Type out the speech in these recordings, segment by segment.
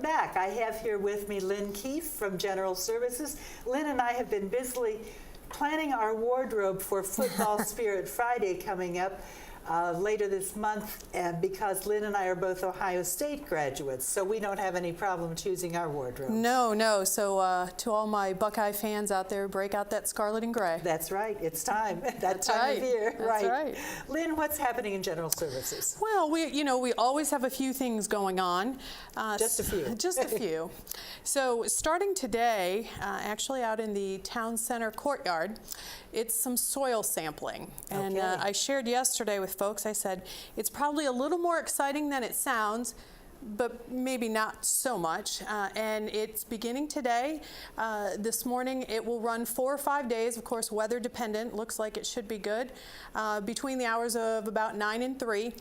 back. I have here with me Lynn Keefe from General Services. Lynn and I have been busily planning our wardrobe for Football Spirit Friday coming up later this month, and because Lynn and I are both Ohio State graduates, so we don't have any problem choosing our wardrobe. No. So to all my Buckeye fans out there, break out that scarlet and gray. That's right. It's time. That time right. of year. That's right. Lynn, what's happening in General Services? Well, we always have a few things going on. Just a few. Just a few. So starting today, actually out in the town center courtyard, it's some soil sampling. And okay. I shared yesterday with folks, I said, it's probably a little more exciting than it sounds, but maybe not so much. And it's beginning today. This morning it will run 4 or 5 days, of course weather dependent. Looks like it should be good, between the hours of about 9 and 3.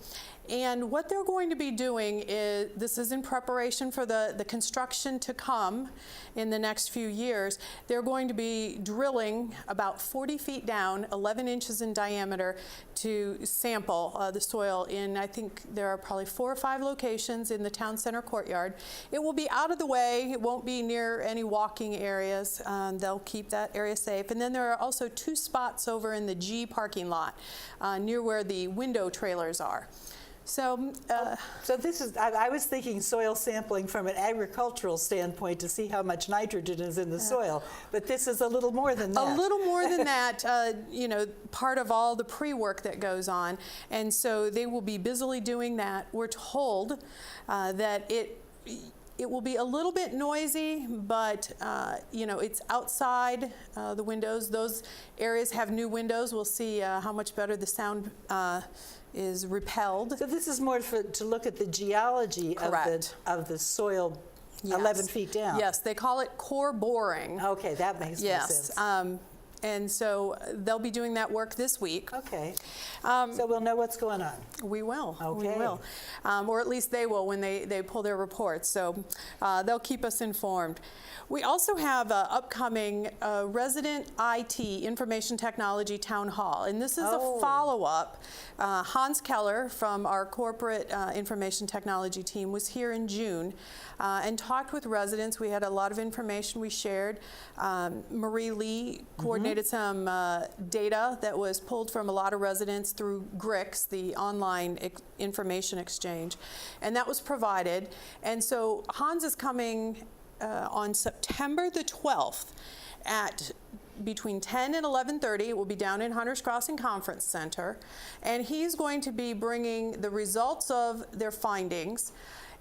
And what they're going to be doing is, this is in preparation for the construction to come in the next few years. They're going to be drilling about 40 feet down, 11 inches in diameter, to sample the soil in, I think there are probably 4 or 5 locations in the town center courtyard. It will be out of the way. It won't be near any walking areas. They'll keep that area safe. And then there are also 2 spots over in the G parking lot near where the window trailers are. So this is, I was thinking soil sampling from an agricultural standpoint to see how much nitrogen is in the soil, but this is a little more than that. A little more than that, part of all the pre-work that goes on. And so they will be busily doing that. We're told that it will be a little bit noisy, but it's outside the windows. Those areas have new windows. We'll see how much better the sound is repelled. So this is more to look at the geology of the soil. Yes. 11 feet down. Yes, they call it core boring. Okay, that makes more sense. And so they'll be doing that work this week. Okay. So we'll know what's going on. We will. Okay. We will. Or at least they will when they pull their reports. So they'll keep us informed. We also have an upcoming resident IT, Information Technology Town Hall. And this is a follow-up. Hans Keller from our corporate information technology team was here in June and talked with residents. We had a lot of information we shared. Marie Lee coordinated some data that was pulled from a lot of residents through GRIX, the online information exchange, and that was provided. And so Hans is coming on September the 12th at between 10 and 11:30. It will be down in Hunters Crossing Conference Center, and he's going to be bringing the results of their findings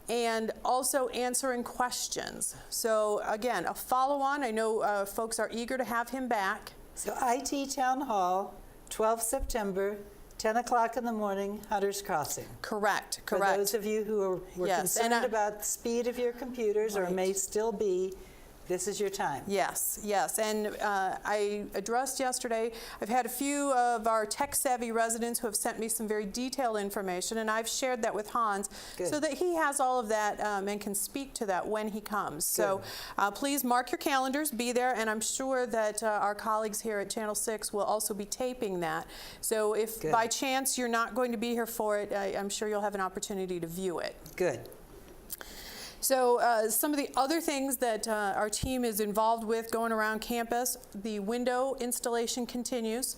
and also answering questions. So again, a follow-on. I know folks are eager to have him back. So IT Town Hall, 12th September, 10 o'clock in the morning, Hunters Crossing. Correct. For those of you who were concerned about the speed of your computers, or may still be, this is your time. Yes. And I addressed yesterday, I've had a few of our tech-savvy residents who have sent me some very detailed information, and I've shared that with Hans so that he has all of that and can speak to that when he comes. So please mark your calendars, be there, and I'm sure that our colleagues here at Channel 6 will also be taping that. So if by chance you're not going to be here for it, I'm sure you'll have an opportunity to view it. Good. So some of the other things that our team is involved with going around campus, the window installation continues.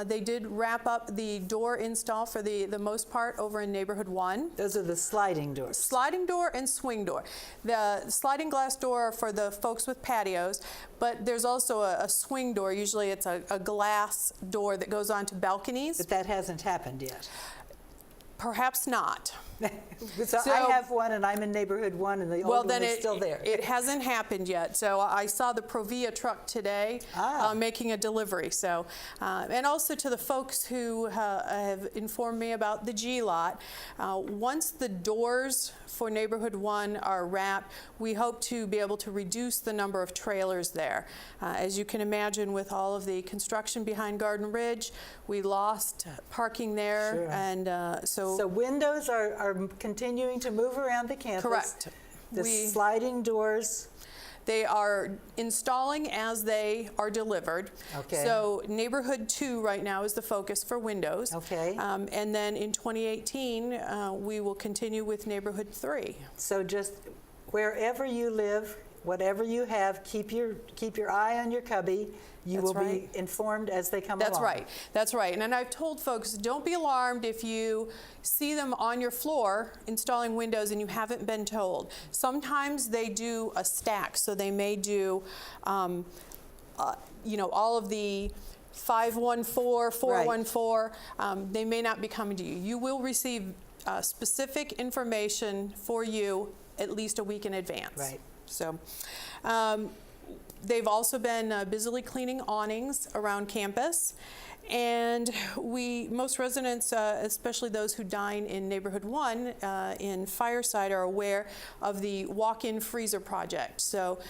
They did wrap up the door install for the most part over in Neighborhood 1. Those are the sliding doors. Sliding door and swing door. The sliding glass door are for the folks with patios, but there's also a swing door. Usually it's a glass door that goes onto balconies. But that hasn't happened yet. Perhaps not. So I have one, and I'm in Neighborhood 1, and the old one is still there. It hasn't happened yet. So I saw the Provia truck today making a delivery. So, and also to the folks who have informed me about the G lot, once the doors for Neighborhood 1 are wrapped, we hope to be able to reduce the number of trailers there. As you can imagine, with all of the construction behind Garden Ridge, we lost parking there. Sure. And so windows are continuing to move around the campus. Correct. The sliding doors. They are installing as they are delivered. Okay. So Neighborhood 2 right now is the focus for windows. Okay. And then in 2018, we will continue with Neighborhood 3. So just wherever you live, whatever you have, keep your eye on your cubby. You That's will right. be informed as they come That's along. right. That's right. And I've told folks, don't be alarmed if you see them on your floor installing windows and you haven't been told. Sometimes they do a stack, so they may do, all of the 514, 414. They may not be coming to you. You will receive specific information for you at least a week in advance. Right. So. They've also been busily cleaning awnings around campus. And most residents, especially those who dine in Neighborhood 1 in Fireside, are aware of the walk-in freezer project. So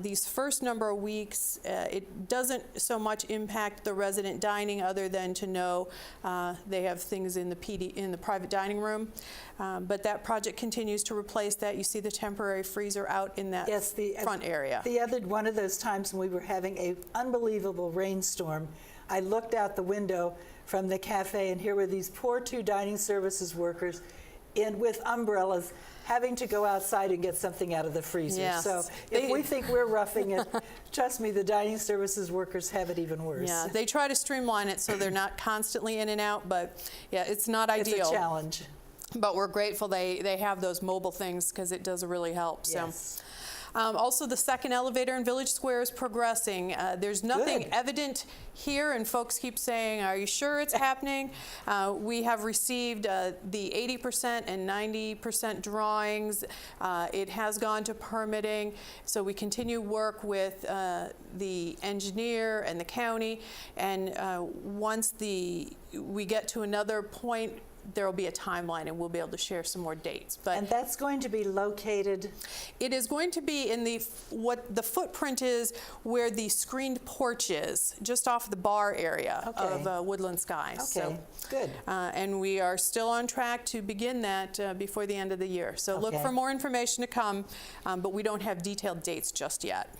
these first number of weeks, it doesn't so much impact the resident dining other than to know they have things in the private dining room. But that project continues to replace that. You see the temporary freezer out in that front area. The other one of those times when we were having an unbelievable rainstorm, I looked out the window from the cafe, and here were these poor 2 dining services workers with umbrellas having to go outside and get something out of the freezer. Yes. So if we think we're roughing it, trust me, the dining services workers have it even worse. Yeah, they try to streamline it so they're not constantly in and out, but yeah, it's not ideal. It's a challenge. But we're grateful they have those mobile things because it does really help. Yes. So. Also, the second elevator in Village Square is progressing. There's nothing Good. evident here, and folks keep saying, are you sure it's happening? We have received the 80% and 90% drawings. It has gone to permitting, so we continue work with the engineer and the county, and once we get to another point, there will be a timeline, and we'll be able to share some more dates. But And that's going to be located? it is going to be in what the footprint is where the screened porch is, just off the bar area of Woodland Skies. Okay, good. And we are still on track to begin that before the end of the year. So look for more information to come, but we don't have detailed dates just yet.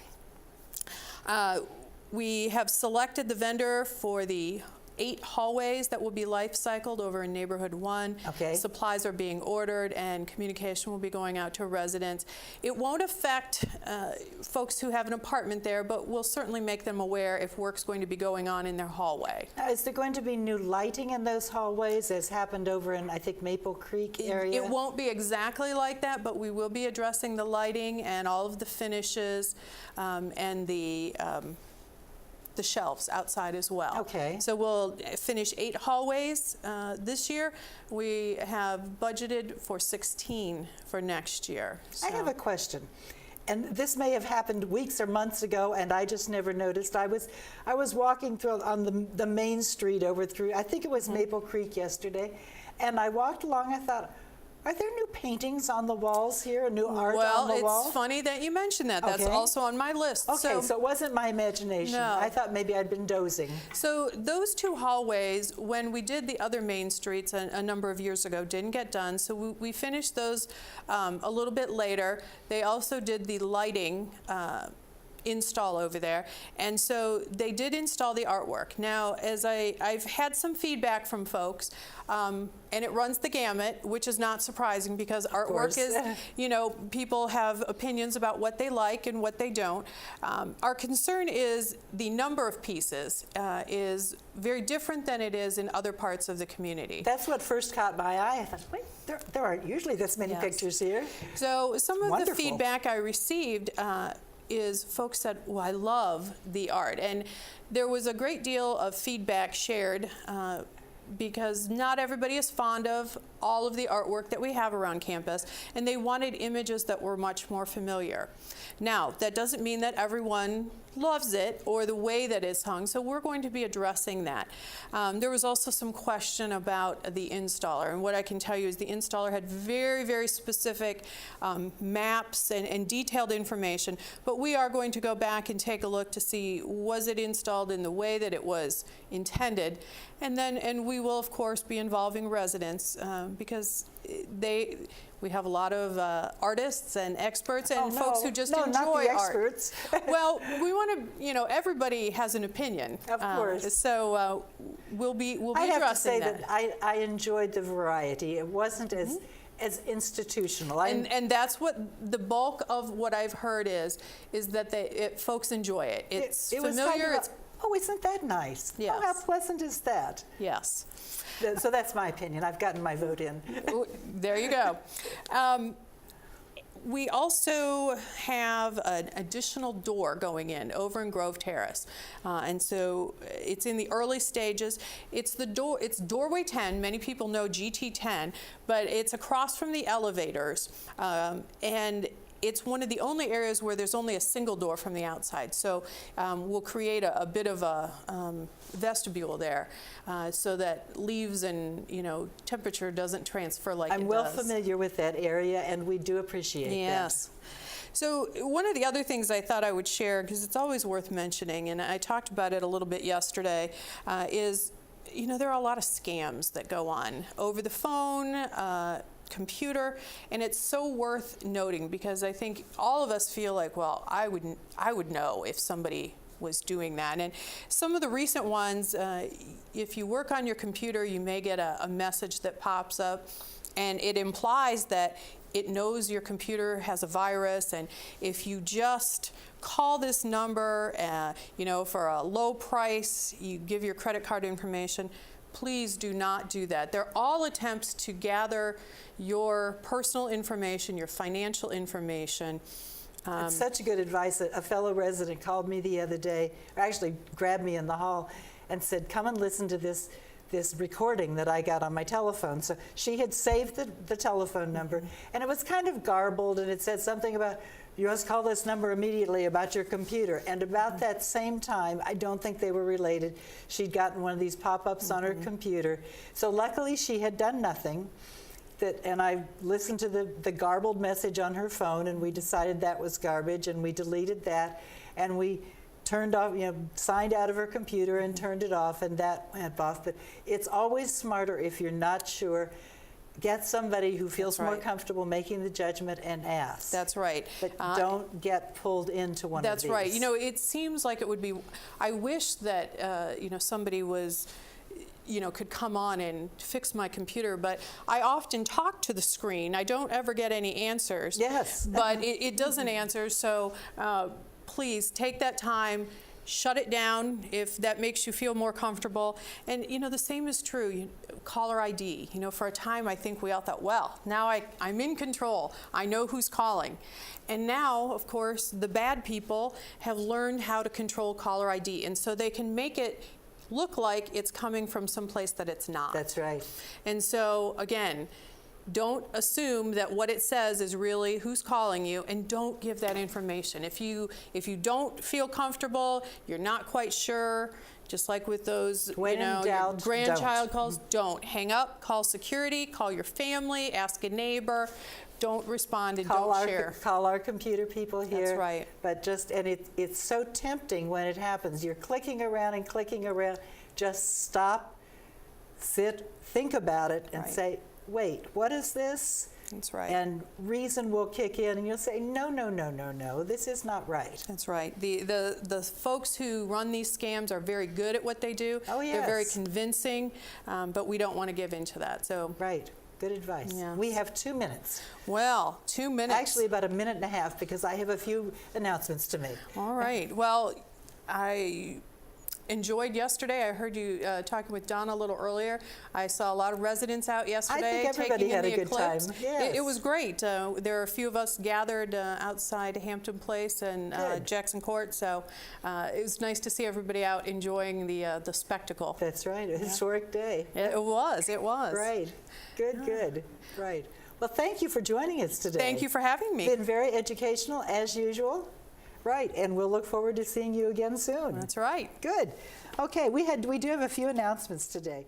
We have selected the vendor for the 8 hallways that will be life cycled over in Neighborhood 1. Okay. Supplies are being ordered and communication will be going out to residents. It won't affect folks who have an apartment there, but we'll certainly make them aware if work's going to be going on in their hallway. Now, is there going to be new lighting in those hallways, as happened over in, I think, Maple Creek area? It won't be exactly like that, but we will be addressing the lighting and all of the finishes and the shelves outside as well. Okay. So we'll finish 8 hallways this year. We have budgeted for 16 for next year. I have a question. And this may have happened weeks or months ago, and I just never noticed. I was walking through on the main street over through, I think it was Maple Creek yesterday, and I walked along. I thought, are there new paintings on the walls here, new art on the wall? Well, it's funny that you mentioned that. That's also on my list. Okay, so it wasn't my imagination. No. I thought maybe I'd been dozing. So those 2 hallways, when we did the other main streets a number of years ago, didn't get done. So we finished those a little bit later. They also did the lighting install over there, and so they did install the artwork. Now, as I've had some feedback from folks, and it runs the gamut, which is not surprising because artwork is, people have opinions about what they like and what they don't. Our concern is the number of pieces is very different than it is in other parts of the community. That's what first caught my eye. I thought, wait, there aren't usually this many pictures here. So some of Wonderful. the feedback I received is folks said, well, I love the art. And there was a great deal of feedback shared because not everybody is fond of all of the artwork that we have around campus, and they wanted images that were much more familiar. Now, that doesn't mean that everyone loves it or the way that it's hung, so we're going to be addressing that. There was also some question about the installer, and what I can tell you is the installer had very, very specific maps and detailed information, but we are going to go back and take a look to see, was it installed in the way that it was intended, and we will, of course, be involving residents because we have a lot of artists and experts and folks who just enjoy not the art. experts. Well, we want to, everybody has an opinion. Of course. So we'll be I have to addressing say that I enjoyed the variety. It wasn't as as institutional. And that's what the bulk of what I've heard is that folks enjoy it. It's it was familiar. kind of oh, isn't that nice? Yes. Oh, how pleasant is that? Yes. So that's my opinion. I've gotten my vote in. There you go. We also have an additional door going in over in Grove Terrace. And so it's in the early stages. It's doorway 10. Many people know GT10, but it's across from the elevators. And it's one of the only areas where there's only a single door from the outside. So we'll create a bit of a vestibule there so that leaves and temperature doesn't transfer like it does. I'm well familiar with that area, and we do appreciate that. Yes. So one of the other things I thought I would share, because it's always worth mentioning, and I talked about it a little bit yesterday, is there are a lot of scams that go on over the phone, computer, and it's so worth noting because I think all of us feel like, well, I would know if somebody was doing that. And some of the recent ones, if you work on your computer, you may get a message that pops up, and it implies that it knows your computer has a virus, and if you just call this number, for a low price, you give your credit card information. Please do not do that. They're all attempts to gather your personal information, your financial information. It's such good advice. A fellow resident called me the other day, or actually grabbed me in the hall and said, come and listen to this recording that I got on my telephone. So she had saved the telephone number, and it was kind of garbled, and it said something about, you must call this number immediately about your computer. And about that same time, I don't think they were related, she'd gotten one of these pop-ups on her computer. So luckily she had done nothing. And I listened to the garbled message on her phone, and we decided that was garbage, and we deleted that, and we turned off, signed out of her computer and turned it off, and that went off. But it's always smarter if you're not sure. Get somebody who feels more comfortable making the judgment and ask. That's right. But don't get pulled into one of these. That's right. It seems like it would be, I wish that, somebody was, could come on and fix my computer, but I often talk to the screen. I don't ever get any answers. Yes. But it doesn't answer, so please take that time. Shut it down if that makes you feel more comfortable. And the same is true. Caller ID. For a time I think we all thought, well, now I'm in control. I know who's calling. And now, of course, the bad people have learned how to control caller ID, and so they can make it look like it's coming from someplace that it's not. That's right. And so again, don't assume that what it says is really who's calling you, and don't give that information. If you don't feel comfortable, you're not quite sure, just like with those when in doubt, grandchild calls, don't hang up, call security, call your family, ask a neighbor. Don't respond and don't share. Call our computer people here. That's right. But it's so tempting when it happens. You're clicking around and clicking around. Just stop, sit, think about it, and say, wait, what is this? That's right. And reason will kick in, and you'll say, no, this is not right. That's right. The folks who run these scams are very good at what they do. Oh, yes. They're very convincing, but we don't want to give in to that. So. Right. Good advice. Yes. We have 2 minutes. Well, 2 minutes. Actually, about a minute and a half, because I have a few announcements to make. All right. Well, I enjoyed yesterday. I heard you talking with Donna a little earlier. I saw a lot of residents out yesterday. I think everybody had a good time. Yes. It was great. There were a few of us gathered outside Hampton Place and Jackson Court, so it was nice to see everybody out enjoying the spectacle. That's right. A historic day. It was. Right. Good. Right. Well, thank you for joining us today. Thank you for having me. Been very educational, as usual. Right, and we'll look forward to seeing you again soon. That's right. Good. Okay, we do have a few announcements today.